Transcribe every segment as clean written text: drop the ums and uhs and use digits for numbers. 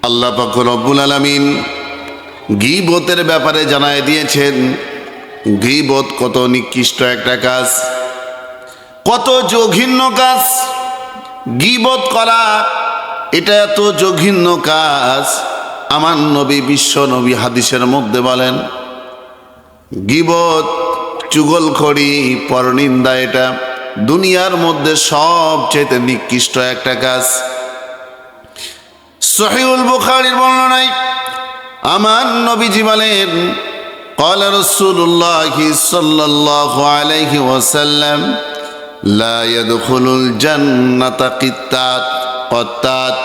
আল্লাহ পাক রব্বুল আলামিন গীবতের ব্যাপারে জানায় দিয়েছেন। গীবত কত নিকৃষ্ট একটা কাজ, কত জঘন্য কাজ। গীবত করা এটা এত জঘন্য কাজ। আমার নবী বিশ্ব নবী হাদিসের মধ্যে বলেন, গীবত, চুগলখড়ি, পরনিন্দা এটা দুনিয়ার মধ্যে সবচেয়ে নিকৃষ্ট একটা কাজ। সহিহুল বুখারীর বর্ণনায় আমার নবীজি বলেন, قال رسول الله صلى الله عليه وسلم لا يدخل الجنة قطات।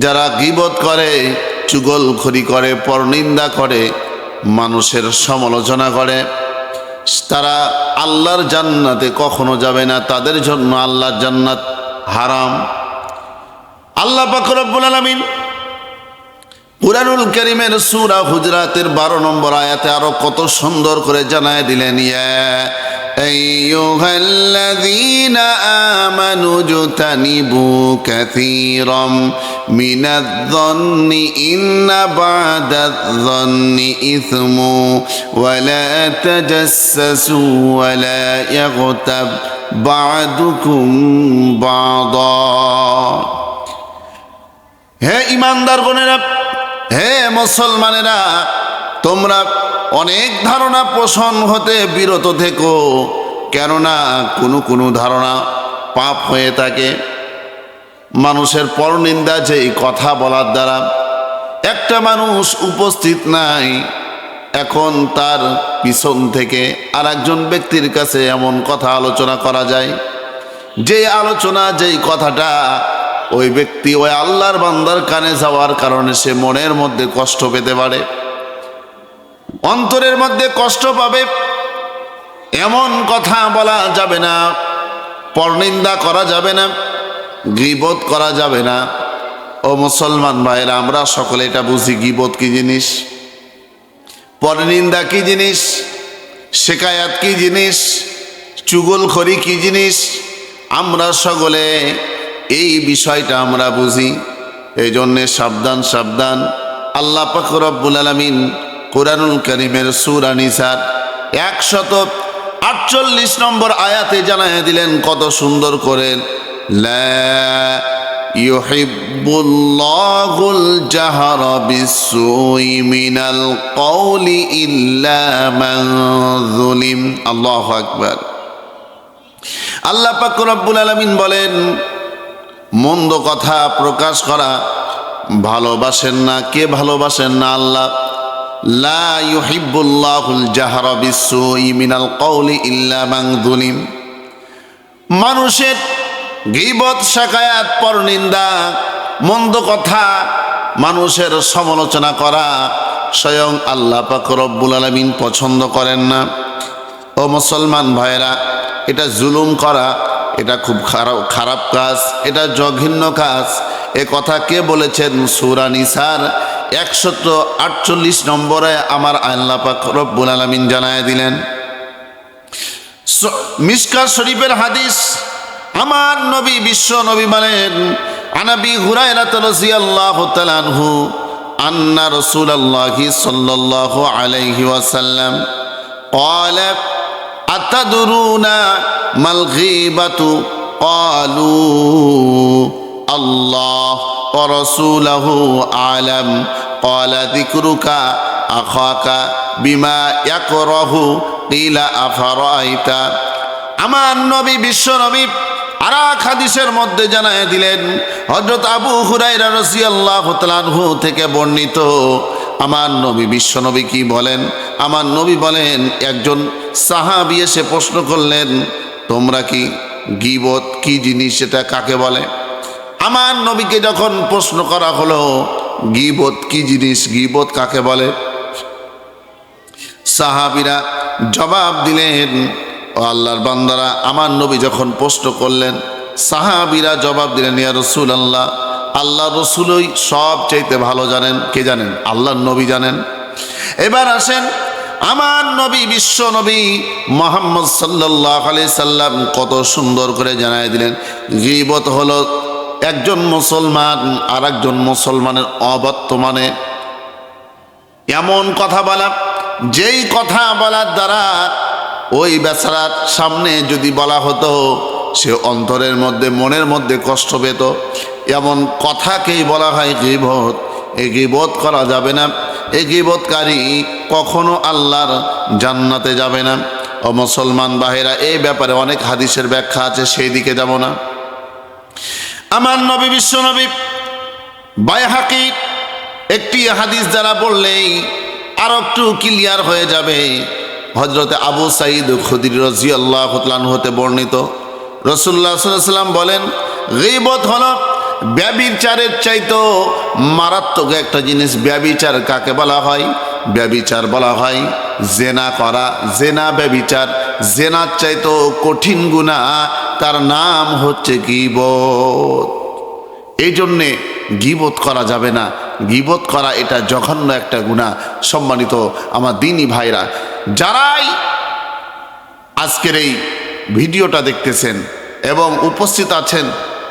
যারা গীবত করে, চুগলখড়ি করে, পরনিন্দা করে, মানুষের সমালোচনা করে, তারা আল্লাহর জান্নাতে কখনো যাবে না। তাদের জন্য আল্লাহর জান্নাত হারাম। আল্লাহ পাক রব্বুল আলামিন কুরআনুল কারীমের সূরা হুজরাতের 12 নম্বর আয়াতে আরো কত সুন্দর করে জানায় দিলেন, ইয়া আইয়ুহাল্লাযীনা আমানু জতানিবু কাসীরাম মিনায-যন্নি ইন্না বা'দায-যন্নি ইসমু ওয়া লা তাজাসসু ওয়া লা ইয়াগতাব বা'দুকুম বা'দা। হে ঈমানদারগণেরা, হে মুসলমানেরা, তোমরা অনেক ধারণা পোষণ হতে বিরত থেকো, কেননা কোনো ধারণা পাপ হয়ে থাকে। মানুষের পরনিন্দা যেই কথা বলার দ্বারা একটা মানুষ উপস্থিত নাই, এখন তার পিছন থেকে আর একজন ব্যক্তির কাছে এমন কথা আলোচনা করা যায়, যে আলোচনা যেই কথাটা ওই ব্যক্তি ওই আল্লাহর বান্দার কানে যাওয়ার কারণে সে মনের মধ্যে কষ্ট পেতে পারে, অন্তরের মধ্যে কষ্ট পাবে। এমন কথা বলা যাবে না, পরনিন্দা করা যাবে না, গীবত করা যাবে না। ও মুসলমান ভাইরা, আমরা সকলে এটা বুঝি গীবত কি জিনিস, পরনিন্দা কি জিনিস, শিকায়াত কি জিনিস, চুগলখড়ি কি জিনিস। আমরা সকলে এই বিষয়টা আমরা বুঝি। এই জন্যে সাবধান সাবধান। আল্লাহ পাক রব্বুল আলামিন কুরআনুল কারীমের সূরা নিসার 148 নম্বর আয়াতে জানায় দিলেন কত সুন্দর করে, লা ইউহিব্বুল্লাহুল জাহরা বিসসুই মিনাল কওলি ইল্লা মান যুলিম। আল্লাহু আকবার। আল্লাহ পাক রব্বুল আলামিন বলেন, মন্দ কথা প্রকাশ করা ভালোবাসেন না। কে ভালোবাসেন না? আল্লাহ। লা ইউহিব্বুল্লাহুল জাহরা বিসসুই মিনাল কওলি ইল্লা মান যুলিম। মানুষের গীবত, শিকায়াত, পরনিন্দা, মন্দ কথা, মানুষের সমালোচনা করা স্বয়ং আল্লাহ পাক রব্বুল আলামিন পছন্দ করেন না। ও মুসলমান ভাইরা, এটা জুলুম করা, এটা খুব খারাপ কাজ, এটা জঘন্য কাজ। এ কথা কে বলেছেন? সূরা নিসার 148 নম্বরে আমার আল্লাহ পাক রব্বুল আলামিন জানায় দিলেন। মিশকাত শরীফের হাদিস, আমার নবী বিশ্ব নবী বলেন, আনাবি হুরায়রা রাদিয়াল্লাহু তাআলা আনহু আন্না রাসূলুল্লাহি সাল্লাল্লাহু আলাইহি ওয়াসাল্লাম قال أتدرون ما الغيبة قالوا الله ورسوله أعلم قال ذكرك أخاك بما يكره قيل أفرأيت। আমার নবী বিশ্ব নবী আরেক হাদিসের মধ্যে জানায় দিলেন, হযরত আবু হুরায়রা রাদিয়াল্লাহু তাআলা আনহু থেকে বর্ণিত, আমার নবী বিশ্ব নবী কি বলেন? আমার নবী বলেন, একজন সাহাবী এসে প্রশ্ন করলেন, তোমরা কি গীবত কি জিনিস, এটা কাকে বলে? আমার নবীকে যখন প্রশ্ন করা হলো গীবত কি জিনিস, গীবত কাকে বলে, সাহাবীরা জবাব দিলেন, ও আল্লাহর বান্দারা, আমার নবী যখন প্রশ্ন করলেন, সাহাবীরা জবাব দিলেন, ইয়া রাসূলুল্লাহ, আল্লাহ রসুলই সব চাইতে ভালো জানেন। কে জানেন? আল্লাহর নবী জানেন। এবার আসেন, আমার নবী বিশ্ব নবী মুহাম্মদ সাল্লাল্লাহু আলাইহি সাল্লাম কত সুন্দর করে জানায় দিলেন, গীবত হলো একজন মুসলমান আর একজন মুসলমানের অবর্তমানে এমন কথা বলা, যেই কথা বলার দ্বারা ওই বেচারার সামনে যদি বলা হতো সে অন্তরের মধ্যে মনের মধ্যে কষ্ট পেত, এমন কথাকেই বলা হয় গীবত। এই গীবত করা যাবে না। এই গীবতকারী কখনো আল্লাহর জান্নাতে যাবে না। ও মুসলমান ভাইরা, এই ব্যাপারে অনেক হাদিসের ব্যাখ্যা আছে, সেই দিকে যাব না। আমার নবী বিশ্বনবী বাইহাকী একটি হাদিস দ্বারা বললেই আরো একটু ক্লিয়ার হয়ে যাবে। হযরতে আবু সাঈদ খুদরি রাদিয়াল্লাহু তাআলা হতে বর্ণিত, রাসূলুল্লাহ সাল্লাল্লাহু আলাইহি ওয়াসাল্লাম বলেন, গীবত হলো ব্যভিচারের চাইতো মারাত্মক একটা জিনিস। ব্যভিচার কাকে বলা হয়? ব্যভিচার বলা হয় জেনা করা। জেনা ব্যভিচার, জেনার চাইতো কঠিন গুনাহ, তার নাম হচ্ছে গীবত। এই জন্যে গীবত করা যাবে না। গীবত করা এটা জঘন্য একটা গুনাহ। সম্মানিত আমার দ্বীনি ভাইরা, যারাই আজকের এই ভিডিওটা দেখতেছেন এবং উপস্থিত আছেন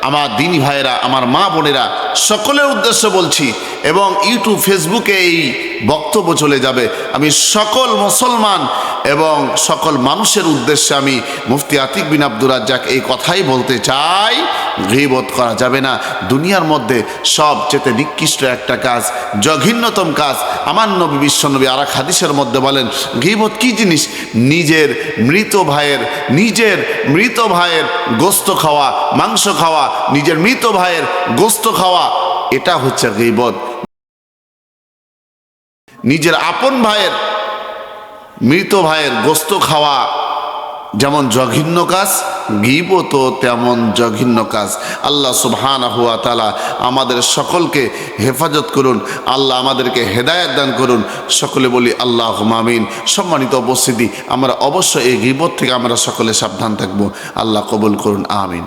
আমার দ্বীনি ভাইরা, আমার মা বোনেরা, সকলের উদ্দেশ্য বলছি এবং ইউটিউব ফেসবুকে এই বক্তব্য চলে যাবে। আমি সকল মুসলমান এবং সকল মানুষের উদ্দেশ্যে আমি মুফতি আতিক বিন আব্দুর রাজ্জাক এই কথাই বলতে চাই, গীবত করা যাবে না। দুনিয়ার মধ্যে সবচেয়ে নিকৃষ্ট একটা কাজ, জঘন্যতম কাজ। আমার নবী বিশ্বনবী আর এক হাদিসের মধ্যে বলেন, গীবত কি জিনিস? নিজের মৃত ভাইয়ের গোস্ত খাওয়া, মাংস খাওয়া, নিজের মৃত ভাইয়ের গোস্ত খাওয়া, এটা হচ্ছে গীবত। নিজের আপন ভাইয়ের, মৃত ভাইয়ের গোস্ত খাওয়া যেমন জঘন্য কাজ, গীবতও তেমন জঘন্য কাজ। আল্লাহ সুবহানাহু ওয়া তাআলা আমাদের সকলকে হেফাজত করুন। আল্লাহ আমাদেরকে হেদায়েত দান করুন। সকলে বলি আল্লাহুম্মা আমিন। সম্মানিত উপস্থিতি, আমরা অবশ্যই এই গীবত থেকে আমরা সকলে সাবধান থাকবো। আল্লাহ কবুল করুন, আমিন।